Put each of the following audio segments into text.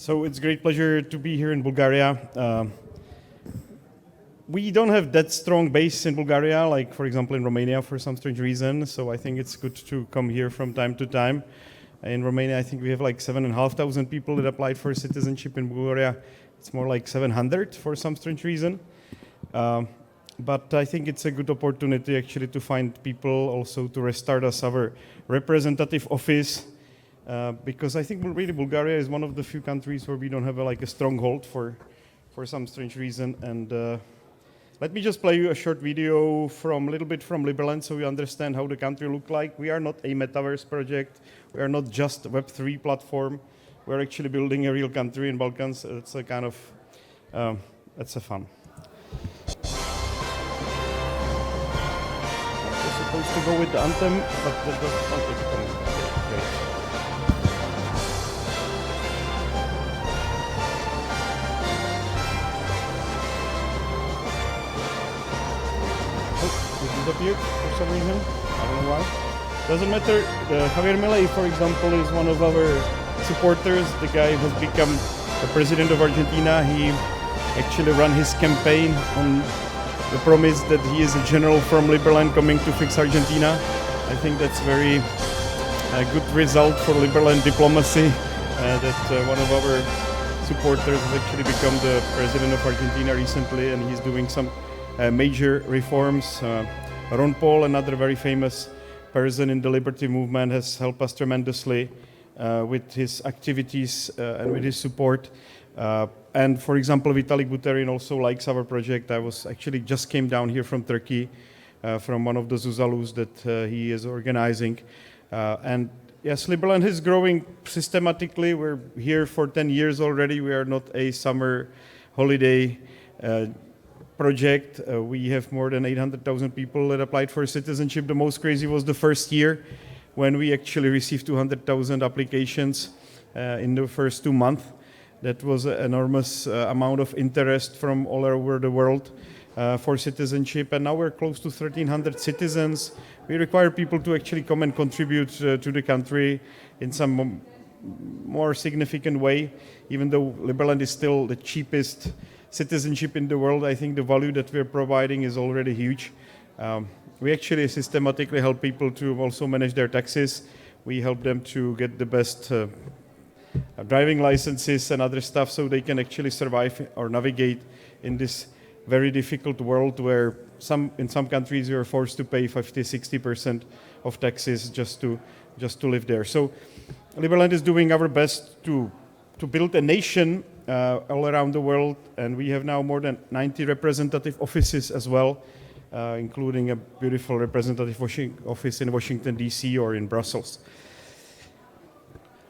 So it's a great pleasure to be here in Bulgaria. We don't have that strong base in Bulgaria, like for example in Romania for some strange reason. So I think it's good to come here from time to time. In Romania, I think we have like 7,500 people that applied for citizenship. In Bulgaria, it's more like 700 for some strange reason. But I think it's a good opportunity actually to find people also to restart us our representative office. Because I think really Bulgaria is one of the few countries where we don't have a stronghold for some strange reason. And let me just play you a short video from a little bit from Liberland so you understand how the country looks like. We are not a metaverse project. We are not just a Web3 platform. We're actually building a real country in Balkans. It's a kind of, it's a fun. We're supposed to go with the anthem, but that doesn't sound like it. Disappeared for some reason. I don't know why. Doesn't matter. Javier Milei, for example, is one of our supporters. The guy who has become the president of Argentina. He actually ran his campaign on the promise that he is a general from Liberland coming to fix Argentina. I think that's very good result for Liberland diplomacy. That one of our supporters has actually become the president of Argentina recently, and he's doing some major reforms. Ron Paul, another very famous person in the liberty movement, has helped us tremendously with his activities and with his support. And for example, Vitalik Buterin also likes our project. I was actually just came down here from Turkey, from one of the Zuzalus that he is organizing. And yes, Liberland is growing systematically. We're here for 10 years already. We are not a summer holiday project. We have more than 800,000 people that applied for citizenship. The most crazy was the first year when we actually received 200,000 applications in the first 2 months. That was an enormous amount of interest from all over the world for citizenship. And now we're close to 1,300 citizens. We require people to actually come and contribute to the country in some more significant way. Even though Liberland is still the cheapest citizenship in the world, I think the value that we're providing is already huge. We actually systematically help people to also manage their taxes. We help them to get the best driving licenses and other stuff so they can actually survive or navigate in this very difficult world where in some countries you are forced to pay 50-60% of taxes just to live there. So Liberland is doing our best to build a nation all around the world, and we have now more than 90 representative offices as well, including a beautiful representative office in Washington, D.C. or in Brussels.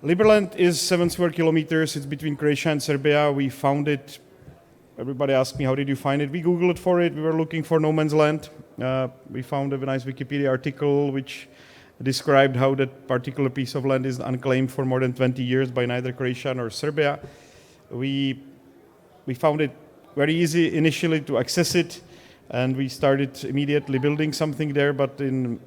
Liberland is 7 square kilometers. It's between Croatia and Serbia. We found it. Everybody asked me, how did you find it? We Googled for it. We were looking for no man's land. We found a nice Wikipedia article which described how that particular piece of land is unclaimed for more than 20 years by neither Croatia nor Serbia. We found it very easy initially to access it, and we started immediately building something there. But in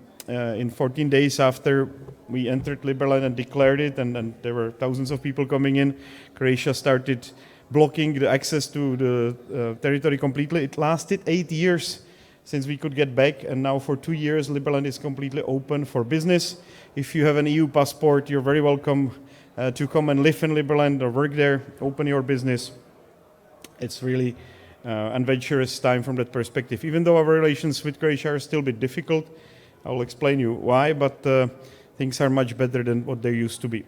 14 days after we entered Liberland and declared it, and there were thousands of people coming in, Croatia started blocking the access to the territory completely. It lasted 8 years since we could get back, and now for 2 years Liberland is completely open for business. If you have an EU passport, you're very welcome to come and live in Liberland or work there, open your business. It's really adventurous time from that perspective. Even though our relations with Croatia are still a bit difficult, I will explain you why, but things are much better than what they used to be.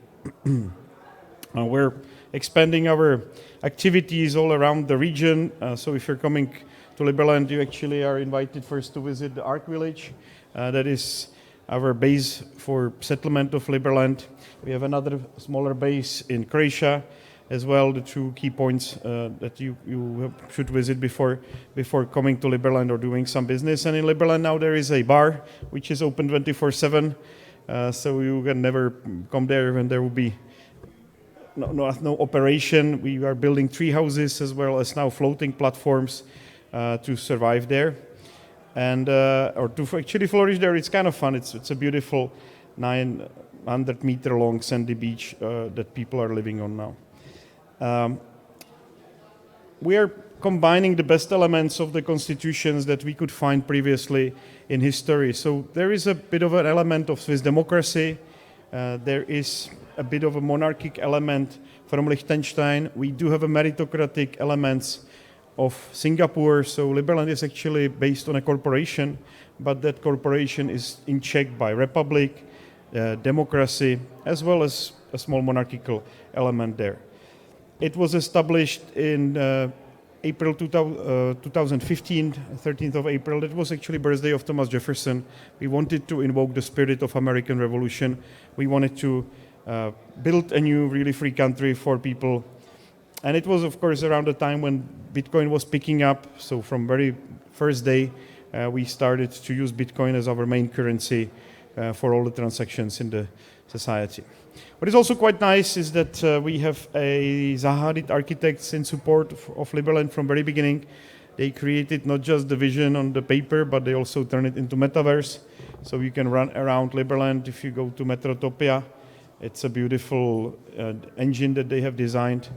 We're expanding our activities all around the region. So if you're coming to Liberland, you actually are invited first to visit the Ark Village. That is our base for settlement of Liberland. We have another smaller base in Croatia as well, the two key points that you should visit before coming to Liberland or doing some business. And in Liberland now there is a bar which is open 24/7, so you can never come there when there will be no operation. We are building tree houses as well as now floating platforms to survive there. And or to actually flourish there. It's kind of fun. It's a beautiful 900-meter long sandy beach that people are living on now. We are combining the best elements of the constitutions that we could find previously in history. So there is a bit of an element of Swiss democracy. There is a bit of a monarchic element from Liechtenstein. We do have a meritocratic elements of Singapore. So Liberland is actually based on a corporation, but that corporation is in check by republic, democracy, as well as a small monarchical element there. It was established in April 2015, 13th of April. That was actually birthday of Thomas Jefferson. We wanted to invoke the spirit of American Revolution. We wanted to build a new, really free country for people. And it was, of course, around the time when Bitcoin was picking up. So from very first day, we started to use Bitcoin as our main currency for all the transactions in the society. What is also quite nice is that we have a Zahadid architects in support of Liberland from very beginning. They created not just the vision on the paper, but they also turn it into metaverse. So you can run around Liberland if you go to Metrotopia. It's a beautiful engine that they have designed.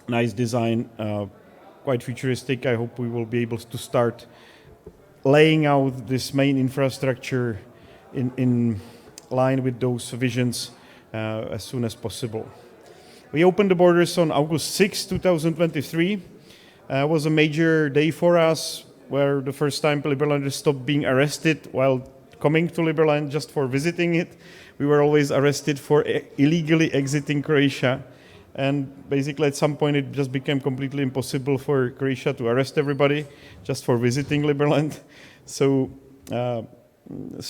Nice design, quite futuristic. I hope we will be able to start laying out this main infrastructure in line with those visions as soon as possible. We opened the borders on August 6, 2023. It was a major day for us, where the first time Liberlanders stopped being arrested while coming to Liberland just for visiting it. We were always arrested for illegally exiting Croatia. And basically at some point it just became completely impossible for Croatia to arrest everybody just for visiting Liberland. So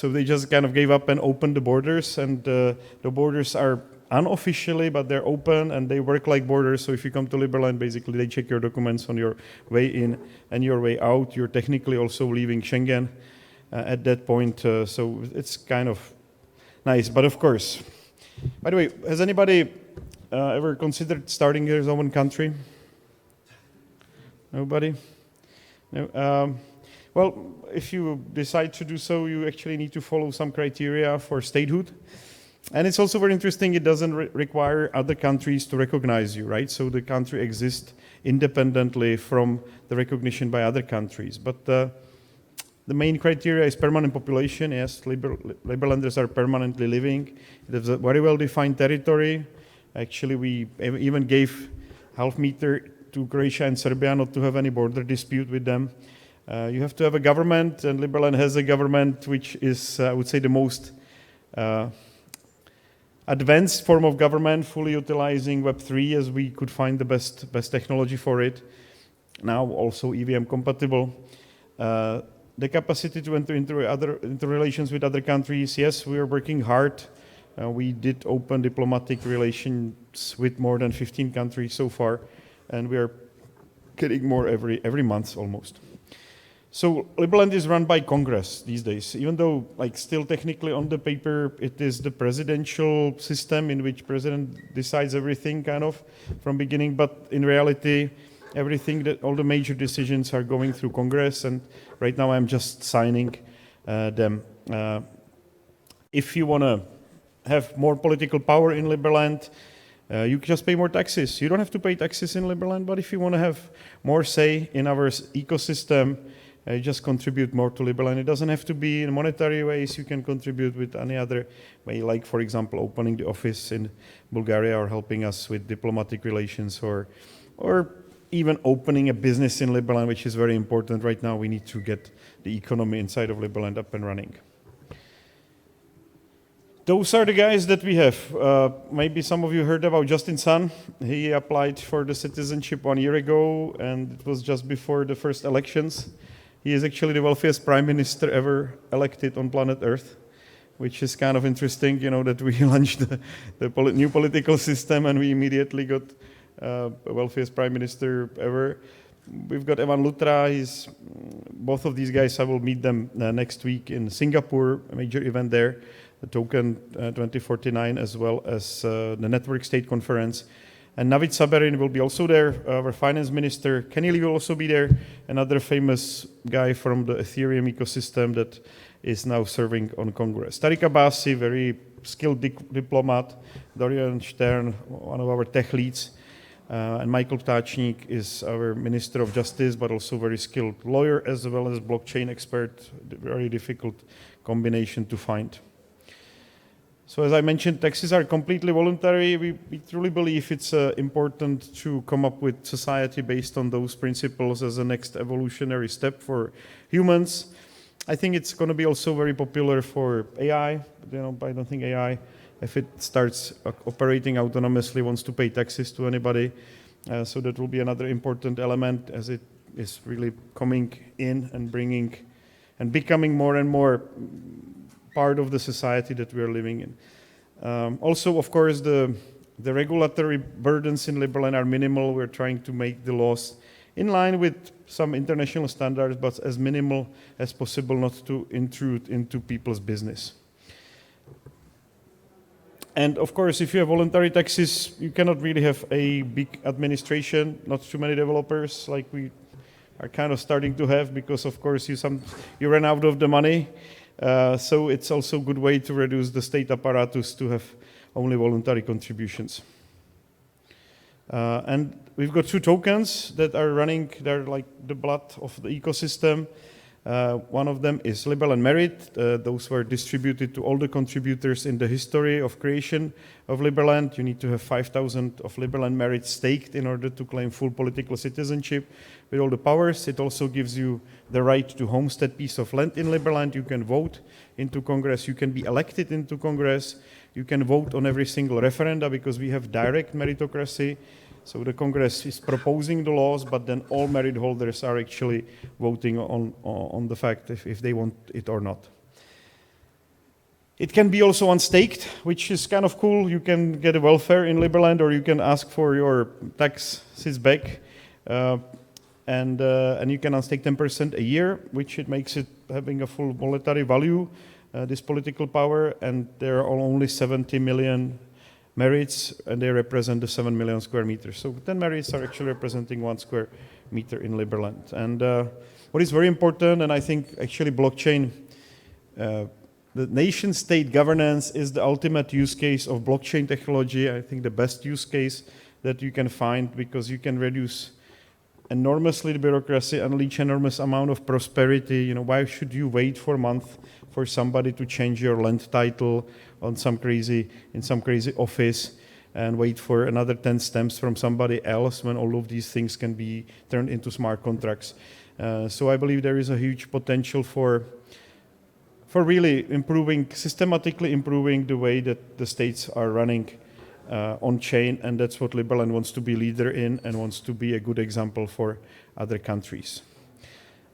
they just kind of gave up and opened the borders, and the borders are unofficially, but they're open and they work like borders. So if you come to Liberland, basically they check your documents on your way in and your way out. You're technically also leaving Schengen at that point. So it's kind of nice. But of course, by the way, has anybody ever considered starting his own country? Nobody? No. Well, if you decide to do so, you actually need to follow some criteria for statehood. And it's also very interesting, it doesn't require other countries to recognize you, right? So the country exists independently from the recognition by other countries. But the main criteria is permanent population. Yes, Liberlanders are permanently living. It is a very well-defined territory. Actually, we even gave half meter to Croatia and Serbia not to have any border dispute with them. You have to have a government, and Liberland has a government which is, I would say, the most advanced form of government, fully utilizing Web3 as we could find the best technology for it. Now also EVM compatible. The capacity to enter into relations with other countries, yes, we are working hard. We did open diplomatic relations with more than 15 countries so far, and we are getting more every month almost. So Liberland is run by Congress these days, even though still technically on the paper it is the presidential system in which president decides everything kind of from beginning, but in reality all the major decisions are going through Congress, and right now I'm just signing them. If you want to have more political power in Liberland, you just pay more taxes. You don't have to pay taxes in Liberland, but if you want to have more say in our ecosystem, you just contribute more to Liberland. It doesn't have to be in monetary ways. You can contribute with any other way, like, for example, opening the office in Bulgaria or helping us with diplomatic relations, or even opening a business in Liberland, which is very important. Right now, we need to get the economy inside of Liberland up and running. Those are the guys that we have. Maybe some of you heard about Justin Sun. He applied for the citizenship 1 year ago, and it was just before the first elections. He is actually the wealthiest prime minister ever elected on planet Earth, which is kind of interesting, that we launched the new political system and we immediately got the wealthiest prime minister ever. We've got Evan Lutra. Both of these guys, I will meet them next week in Singapore, a major event there, the Token 2049, as well as the Network State Conference. And Navid Saberin will be also there, our finance minister. Kenny Lee will also be there, another famous guy from the Ethereum ecosystem that is now serving on Congress. Tariq Abbasi, very skilled diplomat, Dorian Stern, one of our tech leads, and Michael Ptáčník is our Minister of Justice, but also very skilled lawyer as well as blockchain expert, very difficult combination to find. So as I mentioned, taxes are completely voluntary. We truly believe it's important to come up with society based on those principles as a next evolutionary step for humans. I think it's going to be also very popular for AI. I don't think AI, if it starts operating autonomously, wants to pay taxes to anybody. So that will be another important element as it is really coming in and bringing and becoming more and more part of the society that we are living in. Also, of course, the regulatory burdens in Liberland are minimal. We're trying to make the laws in line with some international standards, but as minimal as possible, not to intrude into people's business. And of course, if you have voluntary taxes, you cannot really have a big administration, not too many developers like we are kind of starting to have, because of course you run out of the money. So it's also a good way to reduce the state apparatus to have only voluntary contributions. And we've got 2 tokens that are running. They're like the blood of the ecosystem. One of them is Liberland Merit. Those were distributed to all the contributors in the history of creation of Liberland. You need to have 5,000 of Liberland Merit staked in order to claim full political citizenship with all the powers. It also gives you the right to homestead piece of land in Liberland. You can vote into Congress. You can be elected into Congress. You can vote on every single referenda because we have direct meritocracy. So the Congress is proposing the laws, but then all merit holders are actually voting on the fact if they want it or not. It can be also unstaked, which is kind of cool. You can get a welfare in Liberland, or you can ask for your taxes back, and you can unstake 10% a year, which it makes it having a full monetary value, this political power, and there are only 70 million merits, and they represent the 7 million square meters. So 10 merits are actually representing 1 square meter in Liberland. And what is very important, and I think actually blockchain, the nation-state governance is the ultimate use case of blockchain technology. I think the best use case that you can find, because you can reduce enormously the bureaucracy, unleash enormous amount of prosperity. Why should you wait for a month for somebody to change your land title in some crazy office and wait for another 10 stamps from somebody else when all of these things can be turned into smart contracts? So I believe there is a huge potential for really systematically improving the way that the states are running on chain, and that's what Liberland wants to be leader in and wants to be a good example for other countries.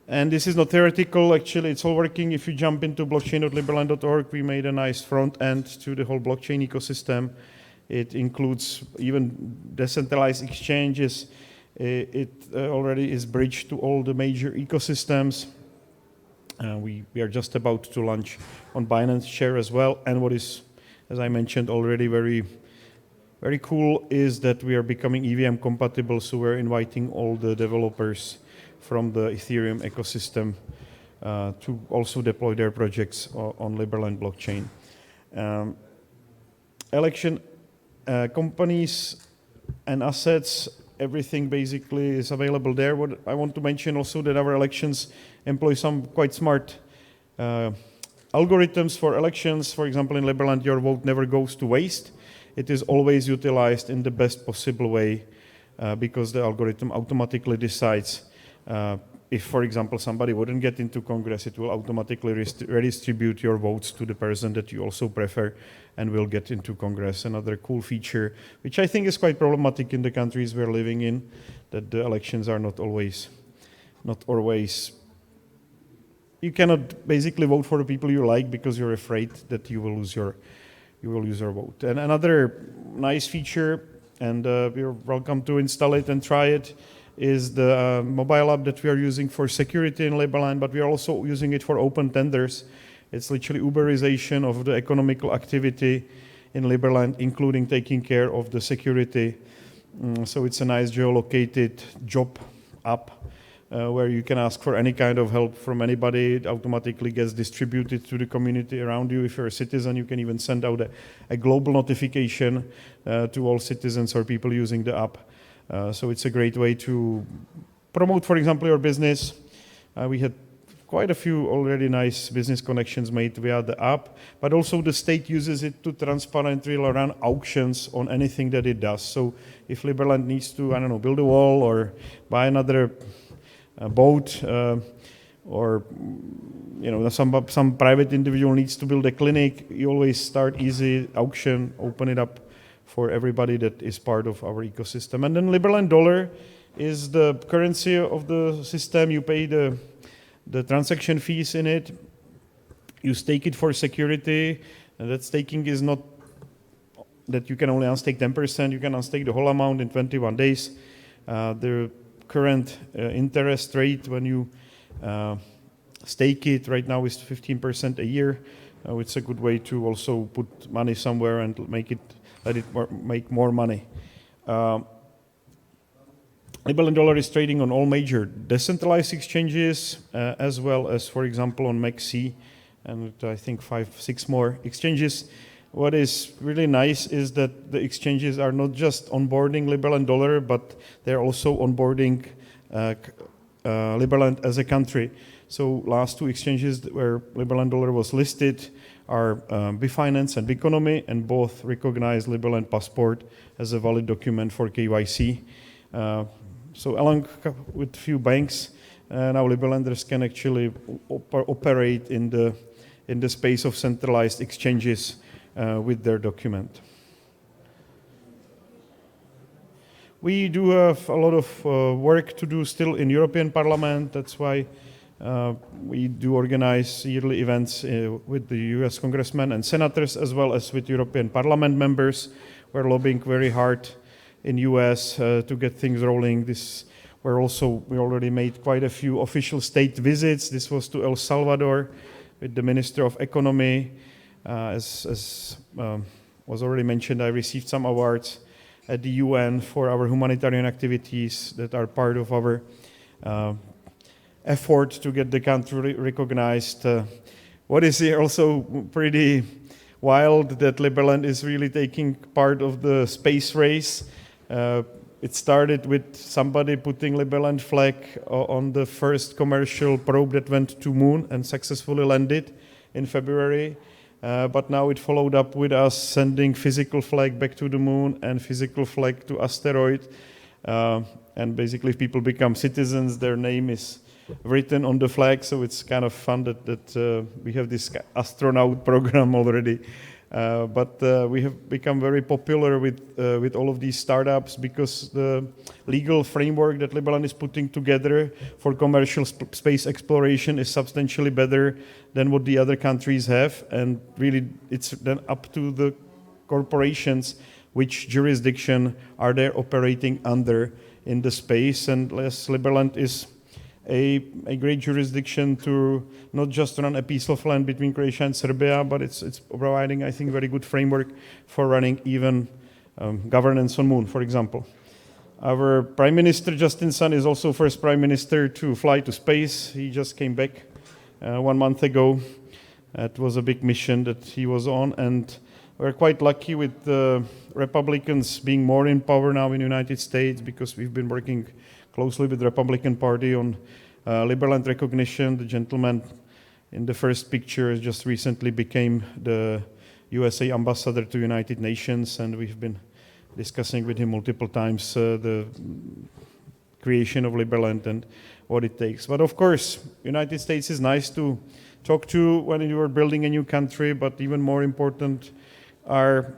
And this is not theoretical, actually it's all working. If you jump into blockchain.liberland.org, we made a nice front end to the whole blockchain ecosystem. It includes even decentralized exchanges. It already is bridged to all the major ecosystems. We are just about to launch on Binance Share as well. And what is, as I mentioned already, very, very cool is that we are becoming EVM compatible. So we're inviting all the developers from the Ethereum ecosystem to also deploy their projects on Liberland blockchain. Election companies and assets, everything basically is available there. What I want to mention also that our elections employ some quite smart algorithms for elections. For example, in Liberland, your vote never goes to waste. It is always utilized in the best possible way because the algorithm automatically decides if, for example, somebody wouldn't get into Congress, it will automatically redistribute your votes to the person that you also prefer and will get into Congress. Another cool feature, which I think is quite problematic in the countries we're living in, that the elections are not always. You cannot basically vote for the people you like because you're afraid that you will lose your vote. And another nice feature, and you're welcome to install it and try it, is the mobile app that we are using for security in Liberland, but we are also using it for open tenders. It's literally Uberization of the economical activity in Liberland, including taking care of the security. So it's a nice geolocated job app where you can ask for any kind of help from anybody. It automatically gets distributed to the community around you. If you're a citizen, you can even send out a global notification to all citizens or people using the app. So it's a great way to promote, for example, your business. We had quite a few already nice business connections made via the app, but also the state uses it to transparently run auctions on anything that it does. So if Liberland needs to, I don't know, build a wall or buy another boat, or some private individual needs to build a clinic, you always start easy auction, open it up for everybody that is part of our ecosystem. And then Liberland dollar is the currency of the system. You pay the transaction fees in it. You stake it for security, and that staking is not that you can only unstake 10%, you can unstake the whole amount in 21 days. The current interest rate when you stake it right now is 15% a year. It's a good way to also put money somewhere and let it make more money. Liberland dollar is trading on all major decentralized exchanges, as well as, for example, on MEXC, and I think 5-6 more exchanges. What is really nice is that the exchanges are not just onboarding Liberland dollar, but they're also onboarding Liberland as a country. So last two exchanges where Liberland dollar was listed are Bifinance and Biconomy, and both recognize Liberland passport as a valid document for KYC. So along with few banks, now Liberlanders can actually operate in the space of centralized exchanges with their document. We do have a lot of work to do still in European Parliament. That's why we do organize yearly events with the US congressmen and senators, as well as with European Parliament members. We're lobbying very hard in US to get things rolling. We already made quite a few official state visits. This was to El Salvador with the Minister of Economy. As was already mentioned, I received some awards at the UN for our humanitarian activities that are part of our effort to get the country recognized. What is here also pretty wild, that Liberland is really taking part of the space race. It started with somebody putting Liberland flag on the first commercial probe that went to moon and successfully landed in February. But now it followed up with us sending physical flag back to the moon and physical flag to asteroid. And basically, if people become citizens, their name is written on the flag. So it's kind of fun that we have this astronaut program already. But we have become very popular with all of these startups because the legal framework that Liberland is putting together for commercial space exploration is substantially better than what the other countries have. And really, it's then up to the corporations which jurisdiction are they operating under in the space. And Liberland is a great jurisdiction to not just run a piece of land between Croatia and Serbia, but it's providing, I think, very good framework for running even governance on moon, for example. Our Prime Minister, Justin Sun, is also first Prime Minister to fly to space. He just came back 1 month ago. It was a big mission that he was on, and we're quite lucky with the Republicans being more in power now in the United States, because we've been working closely with the Republican Party on Liberland recognition. The gentleman in the first picture just recently became the USA ambassador to United Nations, and we've been discussing with him multiple times the creation of Liberland and what it takes. But of course, United States is nice to talk to when you are building a new country, but even more important are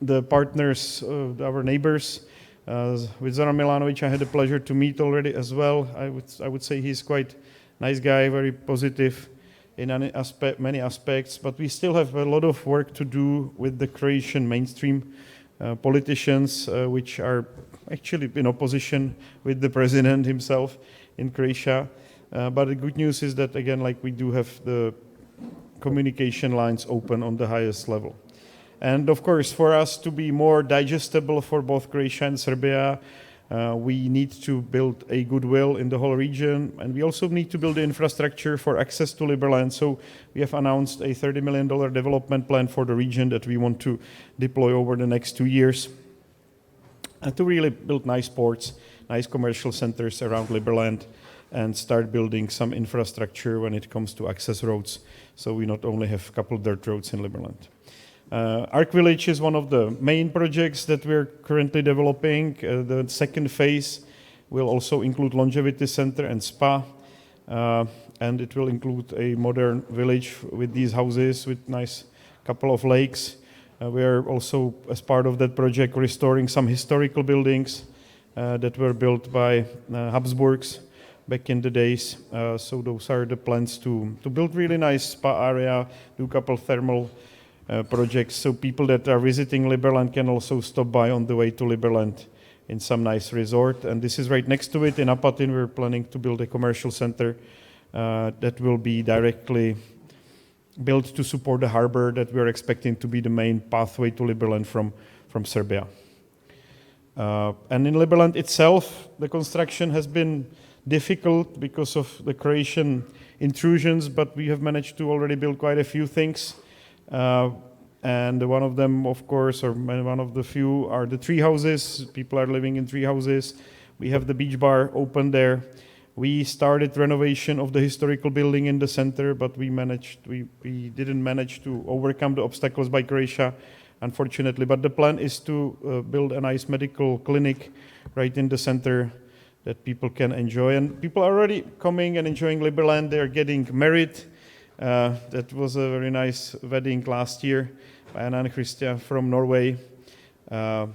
the partners, our neighbors. With Zoran Milanovic, I had the pleasure to meet already as well. I would say he's quite nice guy, very positive in many aspects, but we still have a lot of work to do with the Croatian mainstream politicians, which are actually in opposition with the president himself in Croatia. But the good news is that, again, we do have the communication lines open on the highest level. And of course, for us to be more digestible for both Croatia and Serbia, We need to build a goodwill in the whole region, and we also need to build the infrastructure for access to Liberland. So we have announced a $30 million development plan for the region that we want to deploy over the next 2 years, and to really build nice ports, nice commercial centers around Liberland, and start building some infrastructure when it comes to access roads. So we not only have a couple of dirt roads in Liberland. Arc Village is one of the main projects that we're currently developing. The second phase will also include longevity center and spa, and it will include a modern village with these houses with nice couple of lakes. We are also, as part of that project, restoring some historical buildings that were built by Habsburgs back in the days. So those are the plans to build really nice spa area, do a couple thermal projects, so people that are visiting Liberland can also stop by on the way to Liberland in some nice resort. And this is right next to it in Apatin. We're planning to build a commercial center that will be directly built to support the harbor that we're expecting to be the main pathway to Liberland from Serbia. And in Liberland itself, the construction has been difficult because of the Croatian intrusions, but we have managed to already build quite a few things. And one of them, of course, or one of the few, are the tree houses. People are living in tree houses. We have the beach bar open there. We started renovation of the historical building in the center, but we didn't manage to overcome the obstacles by Croatia, unfortunately. But the plan is to build a nice medical clinic right in the center that people can enjoy. And people are already coming and enjoying Liberland. They are getting married. That was a very nice wedding last year by Anna and Christian from Norway. And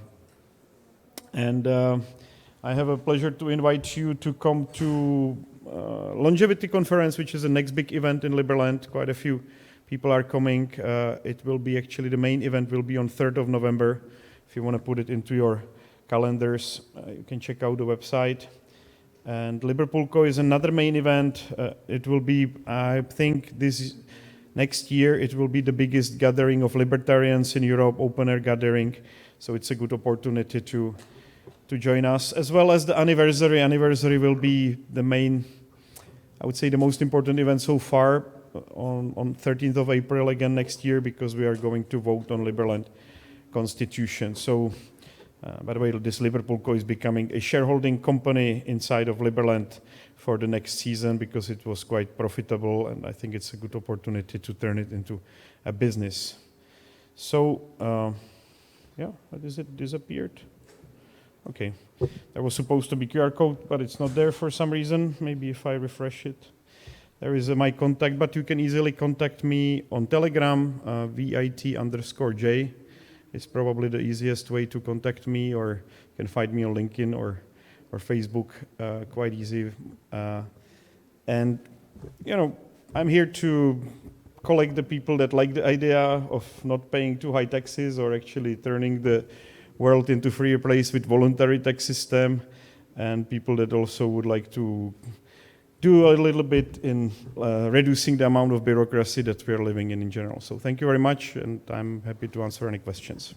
I have a pleasure to invite you to come to Longevity Conference, which is the next big event in Liberland. Quite a few people are coming. It will be actually, the main event will be on 3rd of November. If you want to put it into your calendars, you can check out the website. And Liverpoolco is another main event. It will be, I think, this next year, it will be the biggest gathering of libertarians in Europe, open-air gathering. So it's a good opportunity to join us, as well as the anniversary. Anniversary will be the main, I would say, the most important event so far on 13th of April again next year, because we are going to vote on Liberland Constitution. So. By the way, this Liverpoolco is becoming a shareholding company inside of Liberland for the next season because it was quite profitable, and I think it's a good opportunity to turn it into a business. So, what is it? Disappeared? Okay. There was supposed to be QR code, but it's not there for some reason. Maybe if I refresh it. There is my contact, but you can easily contact me on Telegram, VIT_J. It's probably the easiest way to contact me, or you can find me on LinkedIn or Facebook, quite easy. And, I'm here to collect the people that like the idea of not paying too high taxes, or actually turning the world into a freer place with voluntary tax system, and people that also would like to do a little bit in reducing the amount of bureaucracy that we're living in general. So thank you very much, and I'm happy to answer any questions.